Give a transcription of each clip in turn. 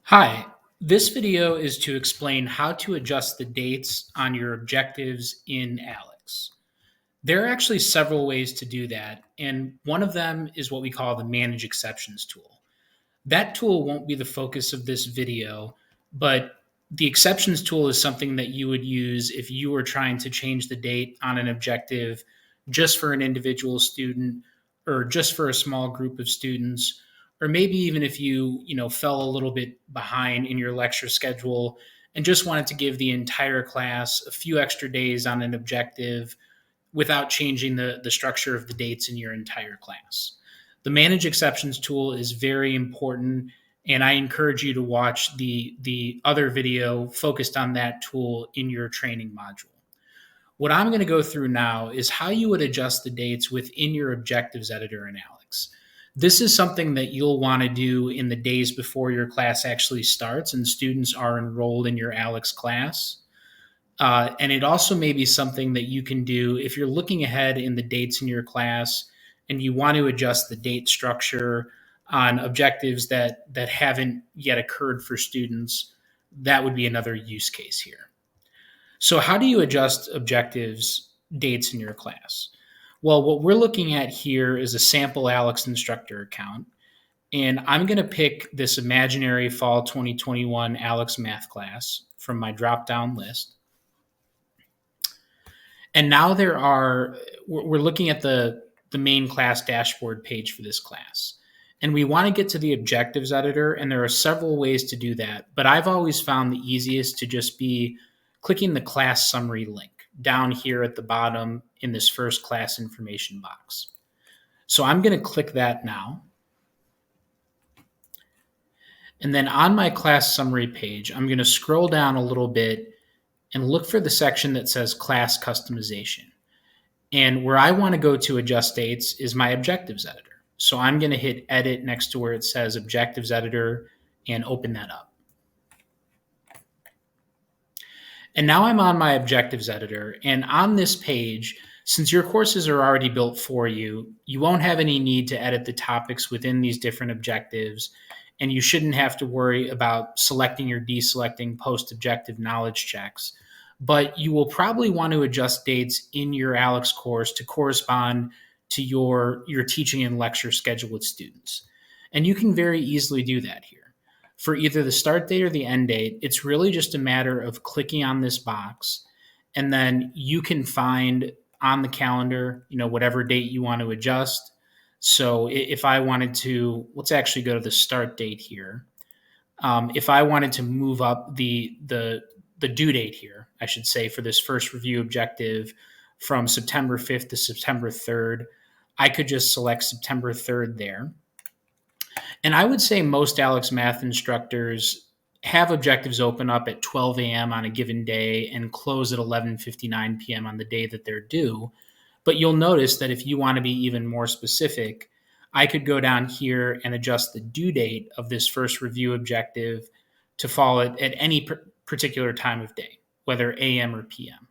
Hi, this video is to explain how to adjust the dates on your objectives in ALEKS. There are actually several ways to do that, and one of them is what we call the Manage Exceptions tool. That tool won't be the focus of this video, but the exceptions tool is something that you would use if you were trying to change the date on an objective just for an individual student or just for a small group of students, or maybe even if you fell a little bit behind in your lecture schedule and just wanted to give the entire class a few extra days on an objective without changing the structure of the dates in your entire class. The Manage Exceptions tool is very important, and I encourage you to watch the other video focused on that tool in your training module. What I'm going to go through now is how you would adjust the dates within your objectives editor in ALEKS. This is something that you'll want to do in the days before your class actually starts and students are enrolled in your ALEKS class. And it also may be something that you can do if you're looking ahead in the dates in your class and you want to adjust the date structure on objectives that haven't yet occurred for students. That would be another use case here. So how do you adjust objectives dates in your class? Well, what we're looking at here is a sample ALEKS instructor account. And I'm going to pick this imaginary fall 2021 ALEKS math class from my drop-down list. And now we're looking at the main class dashboard page for this class. And we want to get to the objectives editor, and there are several ways to do that. But I've always found the easiest to just be clicking the class summary link down here at the bottom in this first class information box. So I'm going to click that now. And then on my class summary page, I'm going to scroll down a little bit and look for the section that says class customization. And where I want to go to adjust dates is my objectives editor. So I'm going to hit edit next to where it says objectives editor and open that up. And now I'm on my objectives editor. And on this page, since your courses are already built for you, you won't have any need to edit the topics within these different objectives. And you shouldn't have to worry about selecting or deselecting post-objective knowledge checks. But you will probably want to adjust dates in your ALEKS course to correspond to your teaching and lecture schedule with students. And you can very easily do that here. For either the start date or the end date, it's really just a matter of clicking on this box, and then you can find on the calendar, whatever date you want to adjust. So if I wanted to, let's actually go to the start date here. If I wanted to move up the due date here, I should say, for this first review objective from September 5th to September 3rd, I could just select September 3rd there. And I would say most ALEKS math instructors have objectives open up at 12 a.m. on a given day and close at 11:59 p.m. on the day that they're due. But you'll notice that if you want to be even more specific, I could go down here and adjust the due date of this first review objective to fall at any particular time of day, whether AM or PM.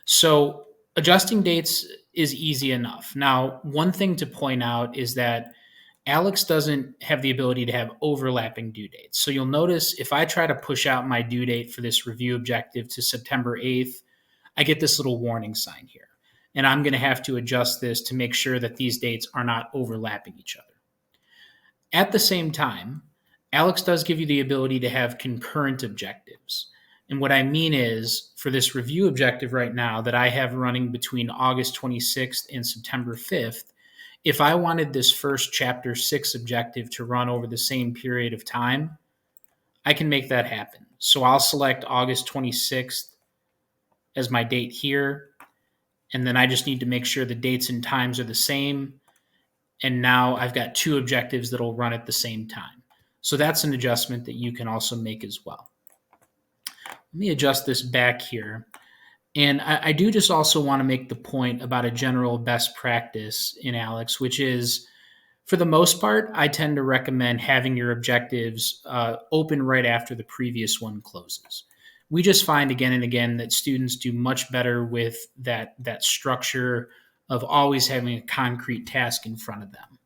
So adjusting dates is easy enough. Now, one thing to point out is that ALEKS doesn't have the ability to have overlapping due dates. So you'll notice if I try to push out my due date for this review objective to September 8th, I get this little warning sign here. And I'm going to have to adjust this to make sure that these dates are not overlapping each other. At the same time, ALEKS does give you the ability to have concurrent objectives. And what I mean is, for this review objective right now that I have running between August 26th and September 5th, if I wanted this first chapter 6 objective to run over the same period of time, I can make that happen. So I'll select August 26th as my date here, and then I just need to make sure the dates and times are the same. And now I've got two objectives that'll run at the same time. So that's an adjustment that you can also make as well. Let me adjust this back here. And I do just also want to make the point about a general best practice in ALEKS, which is, for the most part, I tend to recommend having your objectives open right after the previous one closes. We just find again and again that students do much better with that structure of always having a concrete task in front of them.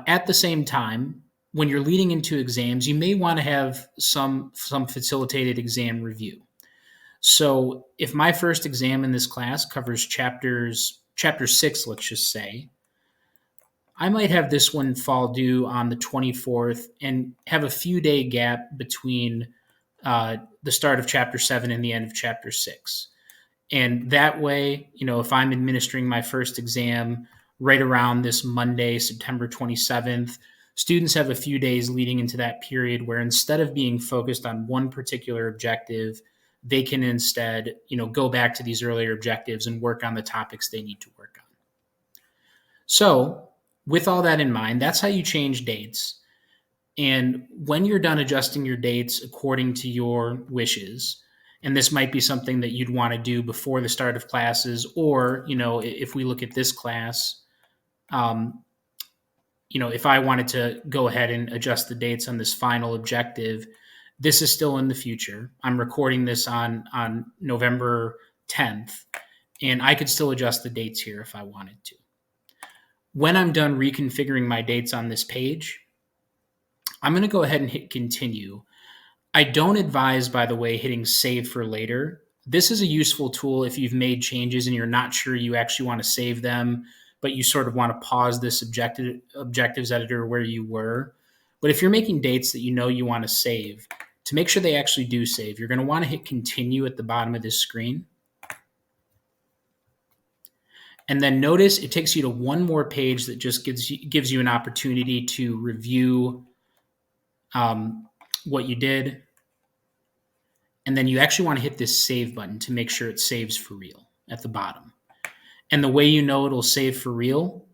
At the same time, when you're leading into exams, you may want to have some facilitated exam review. So if my first exam in this class covers chapter 6, let's just say, I might have this one fall due on the 24th and have a few day gap between the start of chapter 7 and the end of chapter 6. And that way, if I'm administering my first exam right around this Monday, September 27th, students have a few days leading into that period where instead of being focused on one particular objective, they can instead, go back to these earlier objectives and work on the topics they need to work on. So, with all that in mind, that's how you change dates. And when you're done adjusting your dates according to your wishes, and this might be something that you'd want to do before the start of classes, or, if we look at this class, if I wanted to go ahead and adjust the dates on this final objective, this is still in the future. I'm recording this on November 10th, and I could still adjust the dates here if I wanted to. When I'm done reconfiguring my dates on this page, I'm going to go ahead and hit continue. I don't advise, by the way, hitting save for later. This is a useful tool if you've made changes and you're not sure you actually want to save them, but you sort of want to pause this objectives editor where you were. But if you're making dates that you want to save, to make sure they actually do save, you're going to want to hit continue at the bottom of this screen. And then notice it takes you to one more page that just gives you an opportunity to review what you did. And then you actually want to hit this save button to make sure it saves for real at the bottom. And the way it'll save for real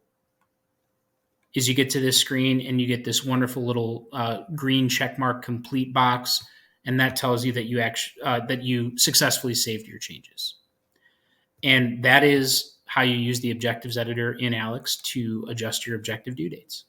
is you get to this screen and you get this wonderful little green checkmark complete box, and that tells you that you successfully saved your changes. And that is how you use the objectives editor in ALEKS to adjust your objective due dates.